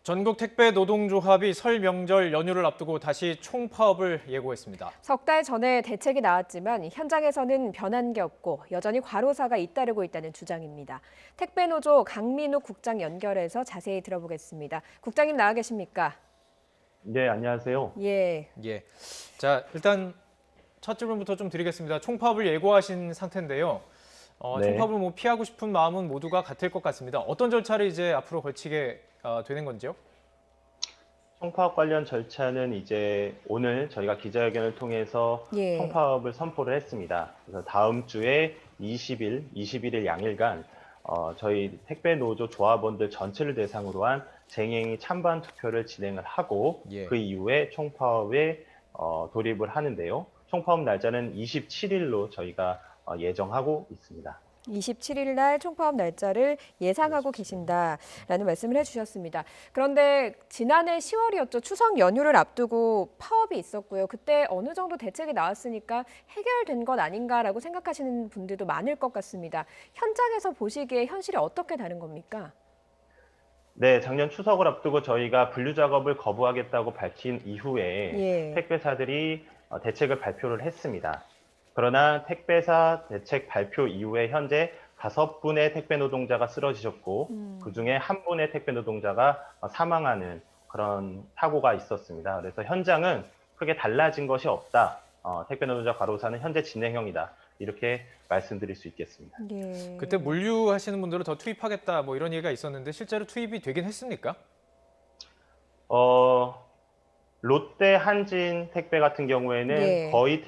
전국 택배 노동조합이 설 명절 연휴를 앞두고 다시 총파업을 예고했습니다. 석 달 전에 대책이 나왔지만 현장에서는 변한 게 없고 여전히 과로사가 잇따르고 있다는 주장입니다. 택배노조 강민욱 국장 연결해서 자세히 들어보겠습니다. 국장님 나와 계십니까? 네, 안녕하세요. 예. 예. 자, 일단 첫 질문부터 좀 드리겠습니다. 총파업을 예고하신 상태인데요. 네. 총파업을 피하고 싶은 마음은 모두가 같을 것 같습니다. 어떤 절차를 이제 앞으로 걸치게 되는 건지요? 총파업 관련 절차는 이제 오늘 저희가 기자회견을 통해서 예. 총파업을 선포를 했습니다. 그래서 다음 주에 20일, 21일 양일간 저희 택배 노조 조합원들 전체를 대상으로 한 쟁행위 찬반 투표를 진행을 하고 예. 그 이후에 총파업에 돌입을 하는데요. 총파업 날짜는 27일로 저희가 예정하고 있습니다. 27일 날 총파업 날짜를 예상하고 계신다라는 말씀을 해주셨습니다. 그런데 지난해 10월이었죠. 추석 연휴를 앞두고 파업이 있었고요. 그때 어느 정도 대책이 나왔으니까 해결된 것 아닌가라고 생각하시는 분들도 많을 것 같습니다. 현장에서 보시기에 현실이 어떻게 다른 겁니까? 네, 작년 추석을 앞두고 저희가 분류 작업을 거부하겠다고 밝힌 이후에 예. 택배사들이 대책을 발표를 했습니다. 그러나 택배사 대책 발표 이후에 현재 5분의 택배 노동자가 쓰러지셨고 그중에 1분의 택배 노동자가 사망하는 그런 사고가 있었습니다. 그래서 현장은 크게 달라진 것이 없다. 택배 노동자 과로사는 현재 진행형이다. 이렇게 말씀드릴 수 있겠습니다. 예. 그때 물류하시는 분들을 더 투입하겠다 이런 얘기가 있었는데 실제로 투입이 되긴 했습니까? 롯데 한진 택배 같은 경우에는 예. 거의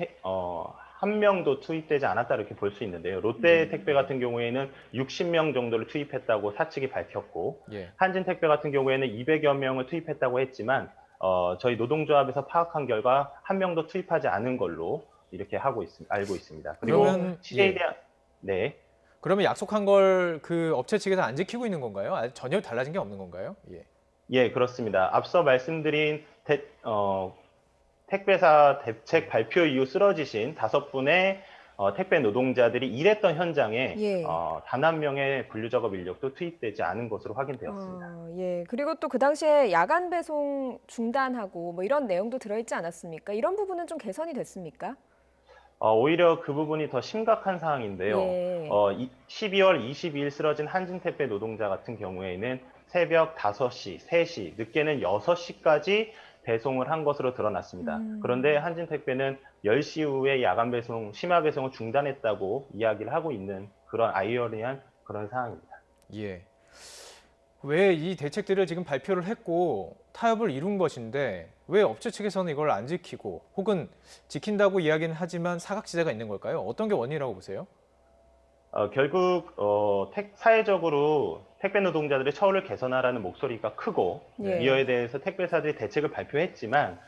한 명도 투입되지 않았다 이렇게 볼 수 있는데요. 롯데 택배 같은 경우에는 60명 정도를 투입했다고 사측이 밝혔고 예. 한진 택배 같은 경우에는 200여 명을 투입했다고 했지만 저희 노동조합에서 파악한 결과 한 명도 투입하지 않은 걸로 이렇게 알고 있습니다. 그리고 그러면 CJ에 대한 네. 그러면 약속한 걸 그 업체 측에서 안 지키고 있는 건가요? 전혀 달라진 게 없는 건가요? 예. 예, 그렇습니다. 앞서 말씀드린 택배사 대책 발표 이후 쓰러지신 5분의 택배 노동자들이 일했던 현장에 예. 단 한 명의 분류 작업 인력도 투입되지 않은 것으로 확인되었습니다. 예. 그리고 또 그 당시에 야간 배송 중단하고 이런 내용도 들어있지 않았습니까? 이런 부분은 좀 개선이 됐습니까? 오히려 그 부분이 더 심각한 상황인데요. 예. 12월 22일 쓰러진 한진택배 노동자 같은 경우에는 새벽 5시, 3시, 늦게는 6시까지 배송을 한 것으로 드러났습니다. 그런데 한진택배는 10시 이후에 야간 배송, 심야 배송을 중단했다고 이야기를 하고 있는 그런 아이러니한 그런 상황입니다. 예. 왜 이 대책들을 지금 발표를 했고 타협을 이룬 것인데 왜 업체 측에서는 이걸 안 지키고 혹은 지킨다고 이야기는 하지만 사각지대가 있는 걸까요? 어떤 게 원인이라고 보세요? 결국 사회적으로 택배 노동자들의 처우를 개선하라는 목소리가 크고 예. 이에 대해서 택배사들이 대책을 발표했지만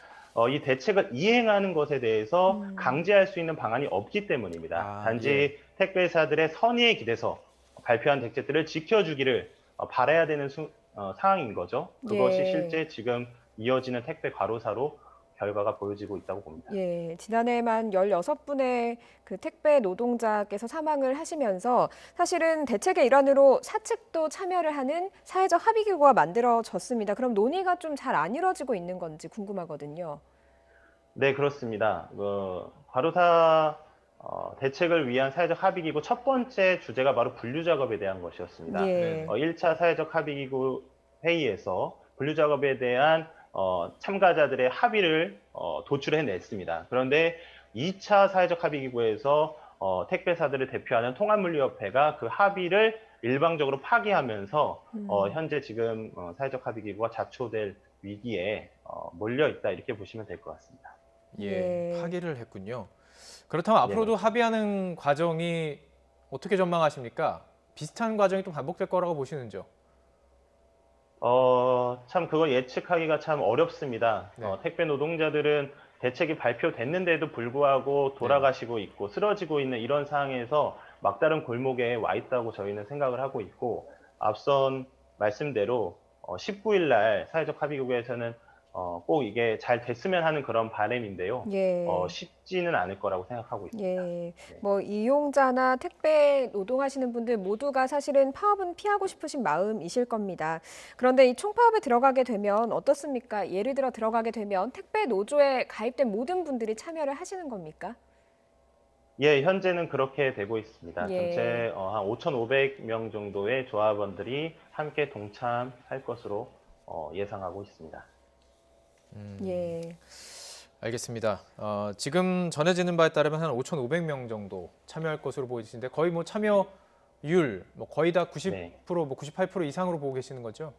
이 대책을 이행하는 것에 대해서 강제할 수 있는 방안이 없기 때문입니다. 단지 택배사들의 선의에 기대서 발표한 대책들을 지켜주기를 바라야 되는 상황인 거죠. 그것이 예. 실제 지금 이어지는 택배 과로사로 결과가 보여지고 있다고 봅니다. 예, 지난해만 16분의 그 택배 노동자께서 사망을 하시면서 사실은 대책의 일환으로 사측도 참여를 하는 사회적 합의기구가 만들어졌습니다. 그럼 논의가 좀 잘 안 이루어지고 있는 건지 궁금하거든요. 네, 그렇습니다. 과로사 대책을 위한 사회적 합의기구 첫 번째 주제가 바로 분류 작업에 대한 것이었습니다. 예. 1차 사회적 합의기구 회의에서 분류 작업에 대한 참가자들의 합의를 도출해냈습니다. 그런데 2차 사회적 합의기구에서 택배사들을 대표하는 통합물류협회가 그 합의를 일방적으로 파기하면서 현재 지금 사회적 합의기구가 자초될 위기에 몰려 있다 이렇게 보시면 될 것 같습니다. 예. 파기를 했군요. 그렇다면 앞으로도 합의하는 과정이 어떻게 전망하십니까? 비슷한 과정이 또 반복될 거라고 보시는지요? 참 그걸 예측하기가 참 어렵습니다. 네. 택배 노동자들은 대책이 발표됐는데도 불구하고 돌아가시고 있고 쓰러지고 있는 이런 상황에서 막다른 골목에 와 있다고 저희는 생각을 하고 있고 앞선 말씀대로 19일 날 사회적 합의국에서는 꼭 이게 잘 됐으면 하는 그런 바람인데요. 예. 쉽지는 않을 거라고 생각하고 있습니다. 예, 뭐 이용자나 택배 노동하시는 분들 모두가 사실은 파업은 피하고 싶으신 마음이실 겁니다. 그런데 이 총파업에 들어가게 되면 어떻습니까? 예를 들어 들어가게 되면 택배 노조에 가입된 모든 분들이 참여를 하시는 겁니까? 예, 현재는 그렇게 되고 있습니다. 예. 전체 한 5,500명 정도의 조합원들이 함께 동참할 것으로 예상하고 있습니다. 예. 알겠습니다. 지금 전해지는 바에 따르면 한 5,500명 정도 참여할 것으로 보이시는데 거의 뭐 참여율 뭐 거의 다 90%, 네. 뭐 98% 이상으로 보고 계시는 거죠?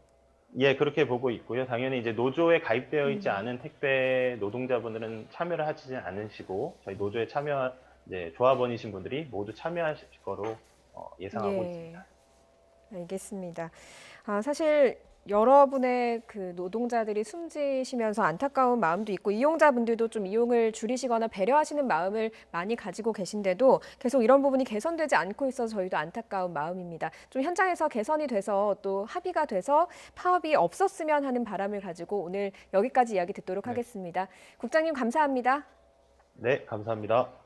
예, 그렇게 보고 있고요. 당연히 이제 노조에 가입되어 있지 않은 택배 노동자분들은 참여를 하시지 않으시고 저희 노조에 참여한 이제 조합원이신 분들이 모두 참여하실 거로 예상하고 예. 있습니다. 알겠습니다. 사실 여러분의 그 노동자들이 숨지시면서 안타까운 마음도 있고 이용자분들도 좀 이용을 줄이시거나 배려하시는 마음을 많이 가지고 계신데도 계속 이런 부분이 개선되지 않고 있어서 저희도 안타까운 마음입니다. 좀 현장에서 개선이 돼서 또 합의가 돼서 파업이 없었으면 하는 바람을 가지고 오늘 여기까지 이야기 듣도록 하겠습니다. 국장님 감사합니다. 네, 감사합니다.